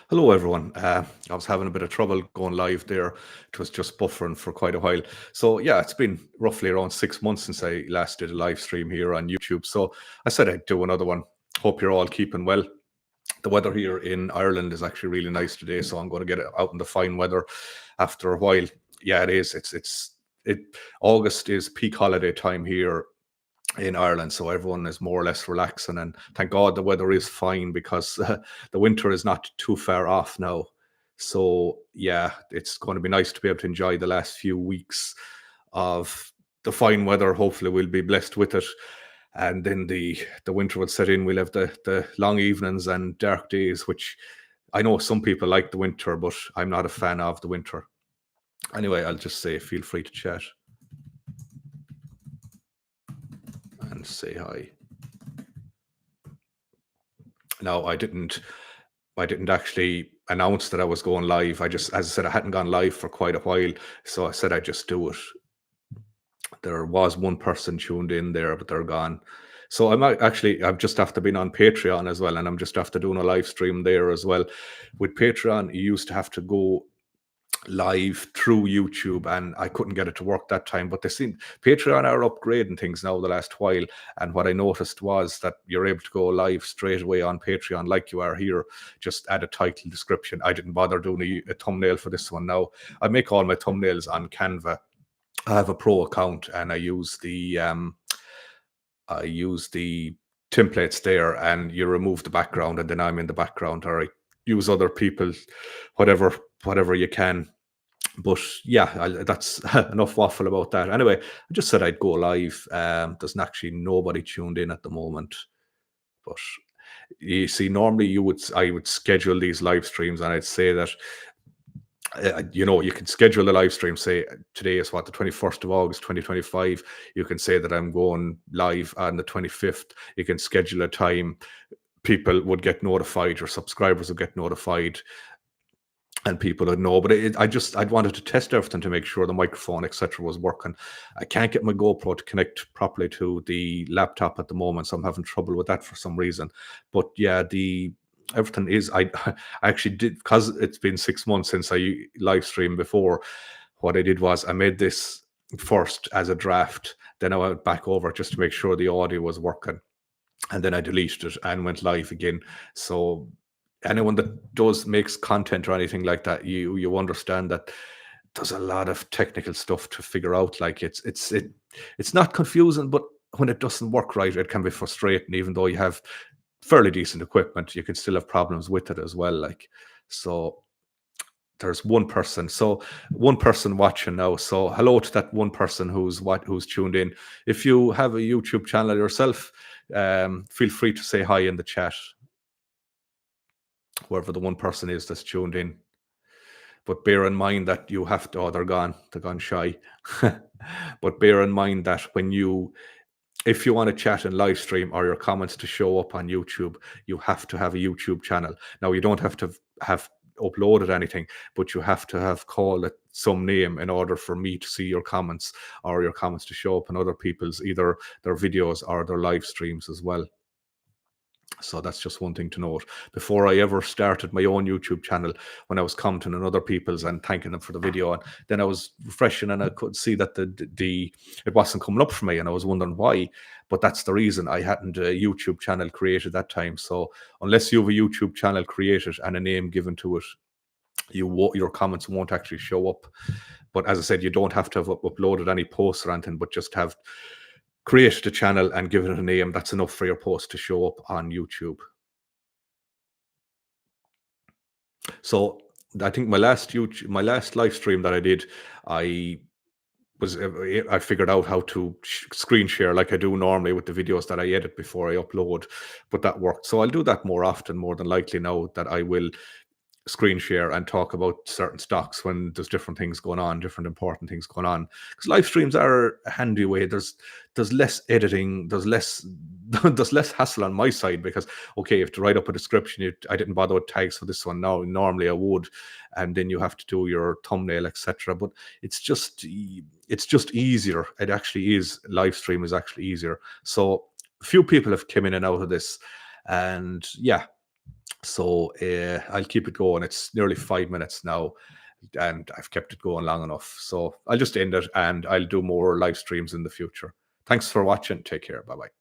Hello, everyone. I was having a bit of trouble going live there. It was just buffering for quite a while. So, yeah, it's been roughly around 6 months since I last did a live stream here on YouTube. So, I said I'd do another one. Hope you're all keeping well. The weather here in Ireland is actually really nice today. So, I'm going to get out in the fine weather after a while. Yeah, it is. It. August is peak holiday time here in Ireland, so everyone is more or less relaxing. And thank God the weather is fine because the winter is not too far off now. So yeah, it's going to be nice to be able to enjoy the last few weeks of the fine weather. Hopefully, we'll be blessed with it, and then the winter will set in. We'll have the long evenings and dark days, which I know some people like the winter, but I'm not a fan of the winter. Anyway, I'll just say feel free to chat and say hi. Now, I didn't actually announce that I was going live. As I said, I hadn't gone live for quite a while, so I said I'd just do it. There was one person tuned in there, but they're gone. So I've just after been on Patreon as well, and I'm just after doing a live stream there as well. With Patreon, you used to have to go live through YouTube, and I couldn't get it to work that time. But they seem Patreon are upgrading things now the last while, and what I noticed was that you're able to go live straight away on Patreon, like you are here. Just add a title, description. I didn't bother doing a thumbnail for this one. Now I make all my thumbnails on Canva. I have a pro account, and I use the templates there, and you remove the background, and then I'm in the background, or I use other people, whatever you can. But yeah, that's enough waffle about that. Anyway, I just said I'd go live. There's actually nobody tuned in at the moment, but you see, normally I would schedule these live streams, and I'd say that you can schedule the live stream. Say today is what, the 21st of August 2025. You can say that I'm going live on the 25th. You can schedule a time. People would get notified, your subscribers would get notified, and people would know. But I'd wanted to test everything to make sure the microphone, etc., was working. I can't get my GoPro to connect properly to the laptop at the moment, so I'm having trouble with that for some reason. But yeah, the everything is. I actually did, because it's been 6 months since I live streamed before. What I did was I made this first as a draft, then I went back over just to make sure the audio was working, and then I deleted it and went live again. So anyone that makes content or anything like that, you understand that there's a lot of technical stuff to figure out. Like it's not confusing, but when it doesn't work right, it can be frustrating. Even though you have fairly decent equipment, you can still have problems with it as well. Like, so there's one person. So one person watching now. So hello to that one person who's tuned in. If you have a YouTube channel yourself, feel free to say hi in the chat, whoever the one person is that's tuned in. But bear in mind that you have to, they're gone shy. But bear in mind that if you want to chat and live stream or your comments to show up on YouTube, you have to have a YouTube channel. Now, you don't have to have uploaded anything, but you have to have called it some name in order for me to see your comments, or your comments to show up in other people's, either their videos or their live streams as well. So that's just one thing to note. Before I ever started my own YouTube channel, when I was commenting on other people's and thanking them for the video, and then I was refreshing and I could see that it wasn't coming up for me, and I was wondering why. But that's the reason. I hadn't a YouTube channel created that time. So unless you have a YouTube channel created and a name given to it, your comments won't actually show up. But as I said, you don't have to have uploaded any posts or anything, but just have created a channel and given it a name. That's enough for your post to show up on YouTube. So I think my last live stream that I did, I figured out how to screen share like I do normally with the videos that I edit before I upload, but that worked. So I'll do that more often, more than likely, now that I will screen share and talk about certain stocks when there's different things going on, different important things going on. Because live streams are a handy way. There's less editing, there's less there's less hassle on my side, because okay, if to write up a description, I didn't bother with tags for this one. Now normally I would, and then you have to do your thumbnail, etc. But it's just easier. It actually is. Live stream is actually easier. So a few people have come in and out of this, and yeah, So I'll keep it going. It's nearly 5 minutes now, and I've kept it going long enough. So I'll just end it, and I'll do more live streams in the future. Thanks for watching. Take care. Bye bye.